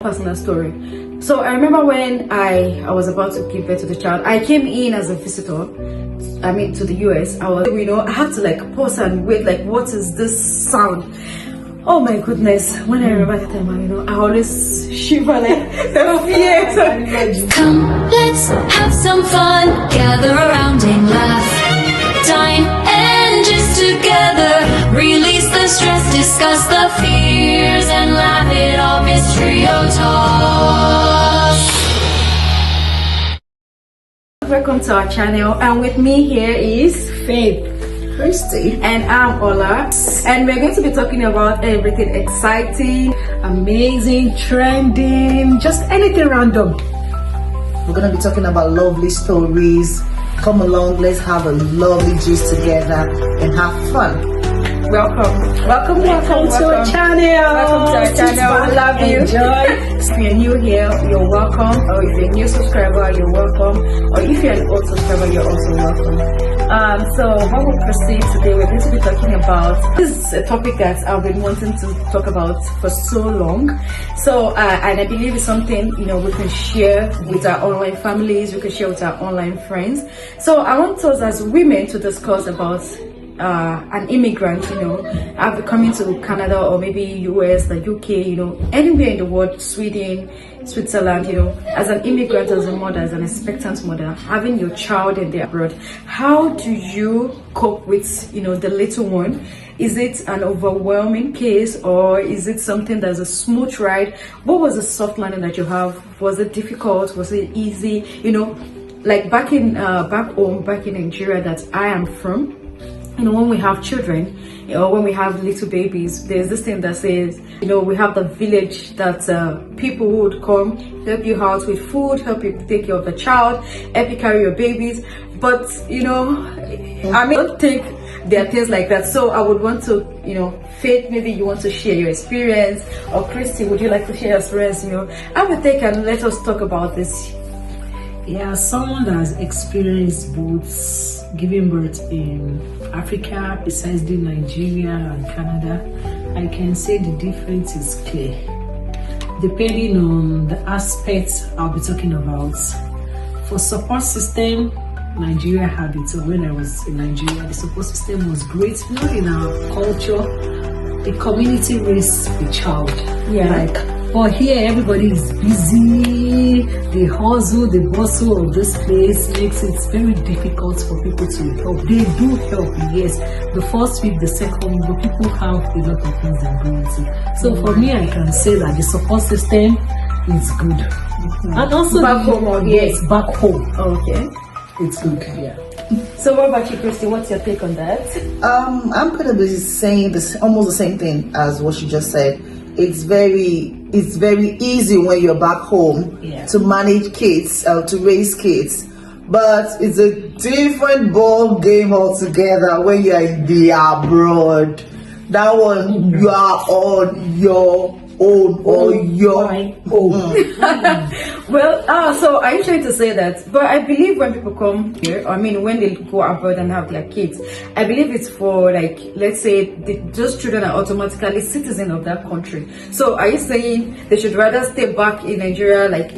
personal story. So I remember when I was about to give birth to the child, I came in as a visitor. I mean, to the US. I had to like pause and wait, like, what is this sound? Oh my goodness! When I remember that time, I always shiver like fear. Come, let's have some fun. Gather around and laugh. Dine and just together. Release the stress, discuss the fears, and laugh it off. It's Trio Talk. Welcome to our channel, and with me here is Faith, Christy, and I'm Ola, and we're going to be talking about everything exciting, amazing, trending, just anything random. we're going to be talking about lovely stories. Come along, let's have a lovely gist together and have fun. Welcome to our channel. Welcome to our channel. We love you. Enjoy. If you're new here, you're welcome. Or if you're a new subscriber, you're welcome. Or if you're an old subscriber, you're also welcome. So what we'll proceed today, we're going to be talking about, this is a topic that I've been wanting to talk about for so long. So and I believe it's something we can share with our online families, we can share with our online friends. So I want us as women to discuss about an immigrant, after coming to Canada or maybe US, the UK, anywhere in the world, Sweden, Switzerland, as an immigrant, as a mother, as an expectant mother, having your child in the abroad, how do you cope with, the little one? Is it an overwhelming case, or is it something that's a smooth ride? What was the soft landing that you have? Was it difficult? Was it easy? Like back home, back in Nigeria that I am from, when we have children, or when we have little babies, there's this thing that says, we have the village that people would come, help you out with food, help you take care of the child, help you carry your babies. But, I don't think there are things like that. So I would want to, Faith, maybe you want to share your experience, or Christy, would you like to share your experience? I would take and let us talk about this. Yeah, someone that has experienced both giving birth in Africa, precisely Nigeria and Canada, I can say the difference is clear. Depending on the aspects I'll be talking about. For support system, Nigeria had it. So when I was in Nigeria, the support system was great. In our culture, the community raised the child. Yeah. But here everybody is busy, the hustle, the bustle of this place makes it very difficult for people to help. They do help, yes. The first week, the second week, but people have a lot of things they're going to. So for me, I can say that the support system is good. And also back home, yes, back home. Okay. It's good, yeah. So what about you, Christy? What's your take on that? I'm going to be saying almost the same thing as what she just said. It's very easy when you're back home to manage kids, to raise kids, but it's a different ball game altogether when you're in the abroad. That one, you are on your own or your own. Well, so I'm trying to say that, but I believe when people come here, when they go abroad and have their kids, I believe it's for, like, let's say those children are automatically citizens of that country. So are you saying they should rather stay back in Nigeria, like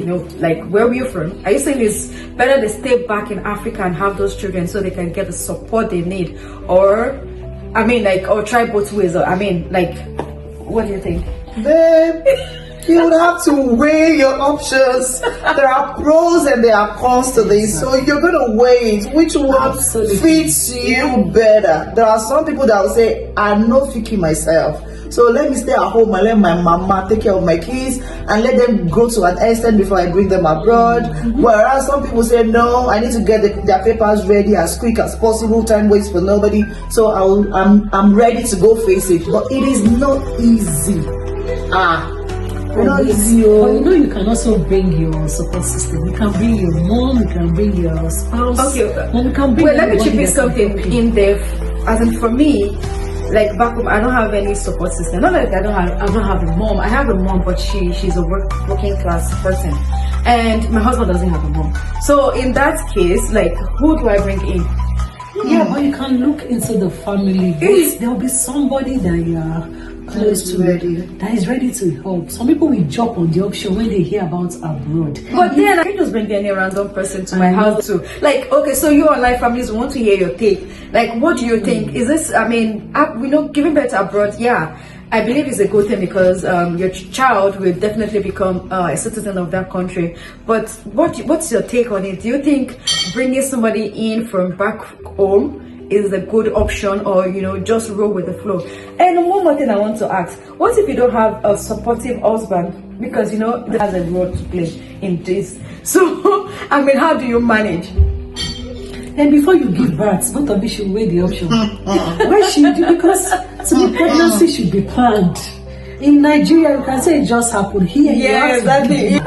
where we're from? Are you saying it's better they stay back in Africa and have those children so they can get the support they need? Or, or try both ways? Or, what do you think? Babe, you would have to weigh your options. There are pros and there are cons to this, so you're going to weigh it. Which one fits you better? There are some people that will say, I'm not picking myself, so let me stay at home and let my mama take care of my kids and let them grow to an extent before I bring them abroad. Whereas some people say, no, I need to get their papers ready as quick as possible. Time waits for nobody, so I'm ready to go face it. But it is not easy. But you can also bring your support system. You can bring your mom, you can bring your spouse. Okay. Let me chip in something in there. As in, for me, like back home, I don't have any support system. Not like I don't have a mom. I have a mom, but she's a working class person, and my husband doesn't have a mom. So in that case, like, who do I bring in? Yeah, but you can look into the family. There will be somebody that you are close to that is ready to help. Some people will jump on the option when they hear about abroad. But then I can just bring any random person to my house too. Like, okay, so you online families want to hear your take. Like, what do you think? Is this? I mean, we know giving birth abroad, yeah. I believe it's a good thing because your child will definitely become a citizen of that country. But what's your take on it? Do you think bringing somebody in from back home is a good option, or just roll with the flow? And one more thing I want to ask: what if you don't have a supportive husband? Because that has a role to play in this. So I mean, how do you manage? And before you give birth, both of you should weigh the option. Why should you? Because to be pregnancy should be planned. In Nigeria, you can say it just happened. Here, Yeah, exactly.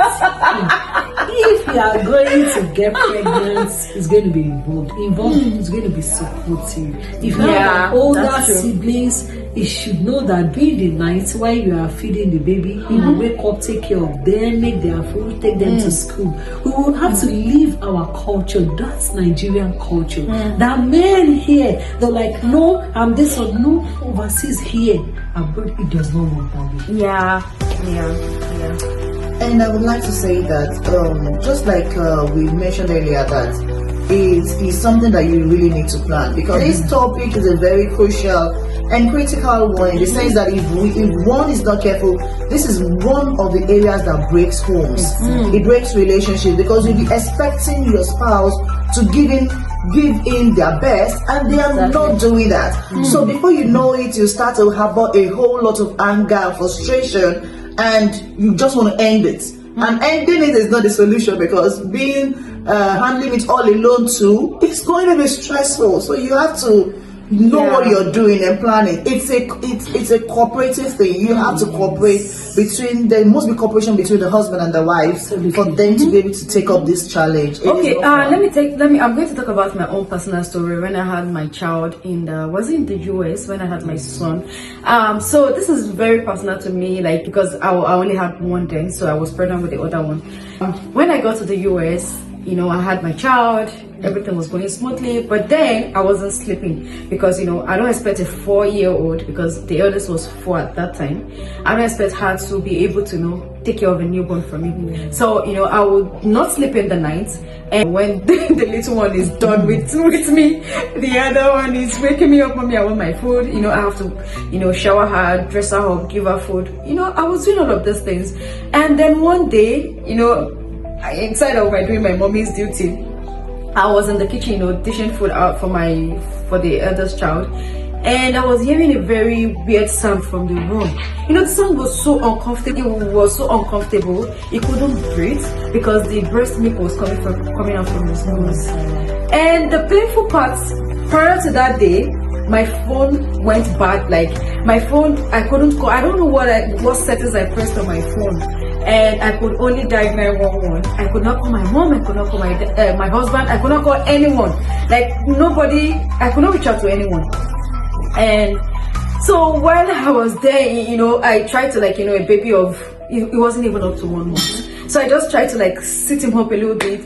If you are going to get pregnant, it's going to be involved. It's going to be supportive. If you have older that's true. siblings, you should know that during the night while you are feeding the baby, you will wake up, take care of them, make their food, take them to school. We will have to live our culture. That's Nigerian culture. That men here, they're like, no, I'm this or no, overseas here. Abroad, it does not work that way. Yeah. And I would like to say that, just like we mentioned earlier, that it is something that you really need to plan, because this topic is a very crucial and critical one, in the sense that if one is not careful, this is one of the areas that breaks homes. It breaks relationships, because you'll be expecting your spouse to give in their best, and they are not doing that. So before you know it, you start to have a whole lot of anger and frustration, and you just want to end it. And ending it is not the solution, because handling it all alone too, it's going to be stressful. So you have to know what you're doing and planning. It's a cooperative thing. You have to cooperate there must be cooperation between the husband and the wife for them to be able to take up this challenge. Okay, I'm going to talk about my own personal story. When I had my child in the US, when I had my son. So this is very personal to me, like, because I only had one then, so I was pregnant with the other one. When I got to the US, I had my child, everything was going smoothly, but then I wasn't sleeping, because I don't expect a 4-year-old, because the eldest was 4 at that time. I don't expect her to be able to take care of a newborn for me. So I would not sleep in the night, and when the little one is done with me, the other one is waking me up. Mommy, I want my food. I have to shower her, dress her up, give her food. I was doing all of these things, and then one day, inside of doing my mommy's duty, I was in the kitchen, dishing food out for the eldest child, and I was hearing a very weird sound from the room. The sound was so uncomfortable. He couldn't breathe because the breast milk was coming out from his nose. And the painful part, prior to that day, my phone went bad. Like, my phone, I couldn't call. I don't know what settings I pressed on my phone, and I could only dial 911. I could not call my mom. I could not call my husband. I could not call anyone. Like, nobody. I could not reach out to anyone. And so while I was there, I tried to, like, a baby of, it wasn't even up to 1 month. So I just tried to, like, sit him up a little bit.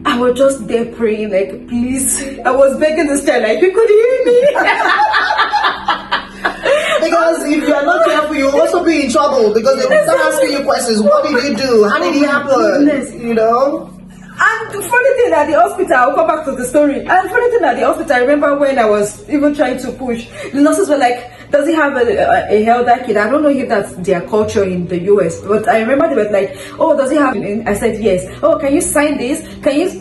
I was just there praying, like, please. I was begging the sky, like, you could hear me. Because if you are not careful, you'll also be in trouble, because they will start asking you questions. What did you do? How did it happen? And the funny thing at the hospital, I'll come back to the story. And the funny thing at the hospital, I remember when I was even trying to push, the nurses were like, does he have a elder kid? I don't know if that's their culture in the US, but I remember they were like, oh, does he have? I said yes. Oh, can you sign this?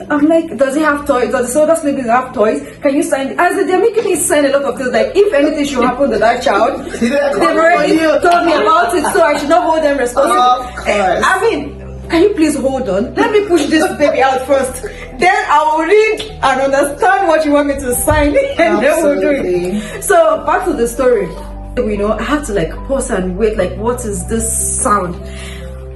I'm like, does he have toys? Does the older siblings have toys? Can you sign? I said, they're making me sign a lot of things. Like, if anything should happen to that child, they've already told me about it, so I should not hold them responsible. I mean, can you please hold on? Let me push this baby out first. Then I will read and understand what you want me to sign, and then we'll do it. So back to the story. I have to, like, pause and wait. Like, what is this sound?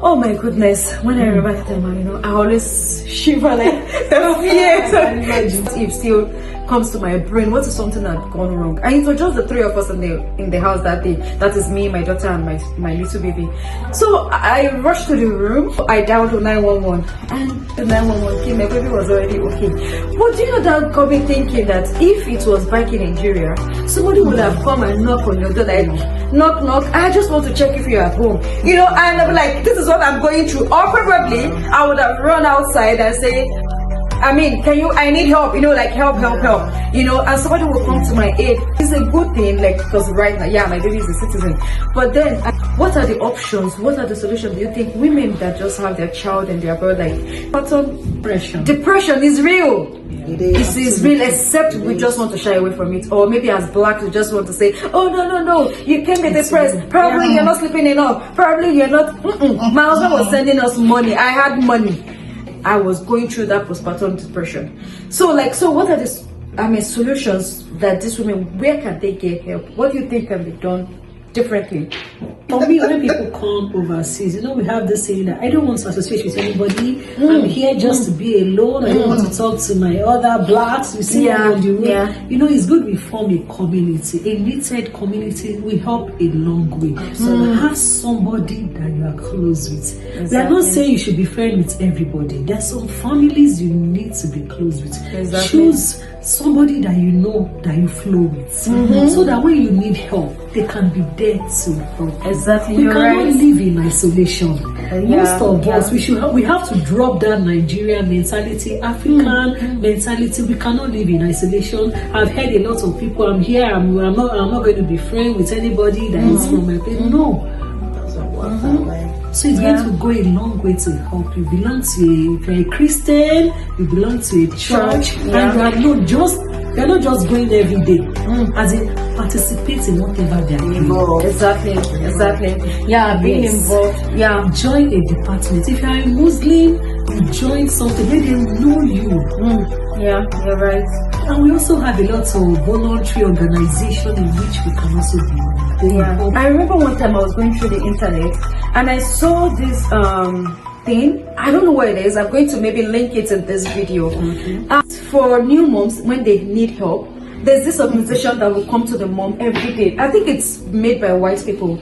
Oh my goodness! When I remember that time, I always shiver, like the fear. If still comes to my brain, what is something that had gone wrong? And it was just the three of us in the house that day. That is me, my daughter, and my little baby. So I rushed to the room. I dialed 911, and the 911 came. My baby was already okay. But do you know that got me thinking that if it was back in Nigeria, somebody would have come and knock on your door, like, knock, knock. I just want to check if you're at home. You know, and I'm like, this is what I'm going through. Or probably I would have run outside and say, I need help, you know, like help, you know, and somebody will come to my aid. It's a good thing, like, because right now, yeah, my baby is a citizen. But then, what are the options? What are the solutions? Do you think women that just have their child and their birth, like, depression is real. It is. It is real, except we just want to shy away from it. Or maybe as blacks, we just want to say, oh, no, you can't be depressed. Probably you're not sleeping enough. Probably you're not. My husband was sending us money. I had money. I was going through that postpartum depression. So what are the solutions that these women, where can they get help? What do you think can be done differently? For me, when people come overseas, you know, we have this saying that I don't want to associate with anybody. I'm here just to be alone. I don't want to talk to my other blacks. You see, on the road. Yeah. You know, it's good we form a community. A knitted community will help a long way. So have somebody that you are close with. Exactly. We are not saying you should be friends with everybody. There are some families you need to be close with. Exactly. Choose somebody that you know that you flow with, so that when you need help, they can be there to help. Exactly, We you're cannot right. live in isolation. Most of us, we have to drop that Nigerian mentality, African mentality. We cannot live in isolation. I've heard a lot of people, I'm here, I'm not going to be friends with anybody that is from my place. No. So it's going to go a long way to help you. If you're a Christian, you belong to a church, and you're not just going every day. As in, participate in whatever they are doing. Exactly. Yeah, being involved. Yeah. Join a department. If you are a Muslim, you join something where they know you. Yeah, you're right. And we also have a lot of voluntary organization in which we can also be. Yeah. I remember one time I was going through the internet and I saw this thing. I don't know what it is. I'm going to maybe link it in this video. For new moms, when they need help, there's this organization that will come to the mom every day. I think it's made by white people.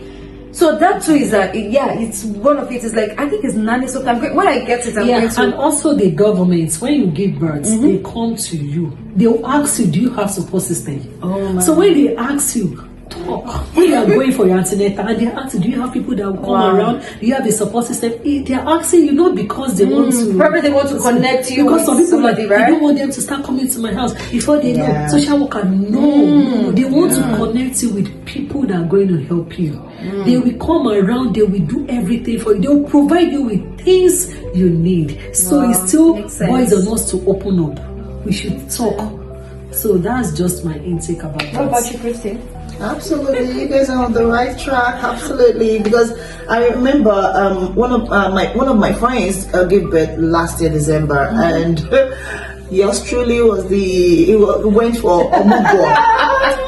So that too is it's one of it is like, I think it's nanny. So when I get it, I'm going to. And also the government, when you give birth, they come to you. They will ask you, do you have support system? Oh my. So when they ask you, talk. When you are going for your antenatal and they ask you, do you have people that will come around? Do you have a support system? They are asking you not because they want to. Probably they want to connect you because with some people somebody, right? They don't want them to start coming to my house before they know. Social worker, no. They want to connect you with people that are going to help you. They will come around, they will do everything for you. They will provide you with things you need. So it still boils on us to open up. We should talk. So that's just my intake about that. What about you, Christine? Absolutely, you guys are on the right track. Absolutely, because I remember one of my friends gave birth last year December, and yours truly went for Omugo.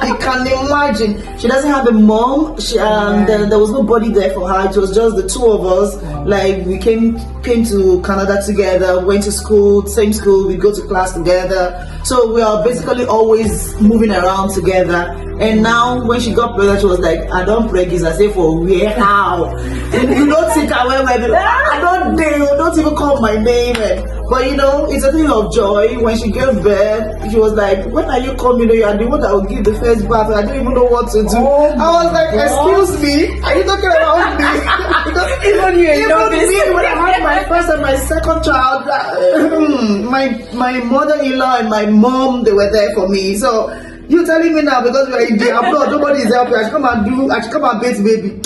You can imagine. She doesn't have a mom. There was nobody there for her. It was just the two of us. Like we came to Canada together, went to school, same school. We go to class together. So we are basically always moving around together. And now when she got pregnant, she was like, I don't pray this. I say for where, how? And you don't think I wear I don't dare, don't even call my name. But you know, it's a thing of joy. When she gave birth, she was like, when are you coming? You are the one that will give the first birth. I don't even know what to do. I was like, excuse me, are you talking about me? Because even me, when I had my first and my second child, my mother-in-law and my mom, they were there for me. So you telling me now because we are in the abroad, nobody is helping. I should come and bathe baby.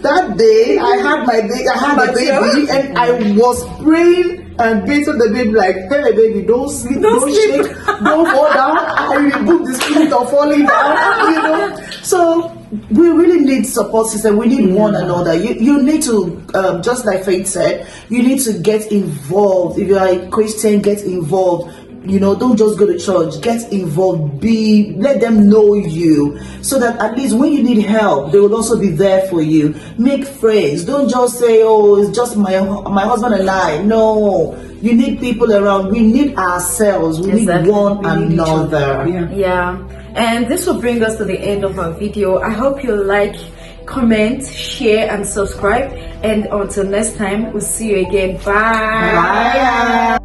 That day I had the baby, and I was praying and bathing the baby like, hey baby, don't sleep, don't shake, don't fall down. I rebuke the spirit of falling down, you know. So we really need support system. We need one another. You need to, just like Faith said, you need to get involved. If you are a Christian, get involved. You know, don't just go to church. Get involved. Let them know you, so that at least when you need help, they will also be there for you. Make friends. Don't just say, "Oh, it's just my husband and I." No, you need people around. We need ourselves. We Exactly. need one We need each other. another. Yeah. Yeah, and this will bring us to the end of our video. I hope you like, comment, share, and subscribe. And until next time, we'll see you again. Bye. Bye.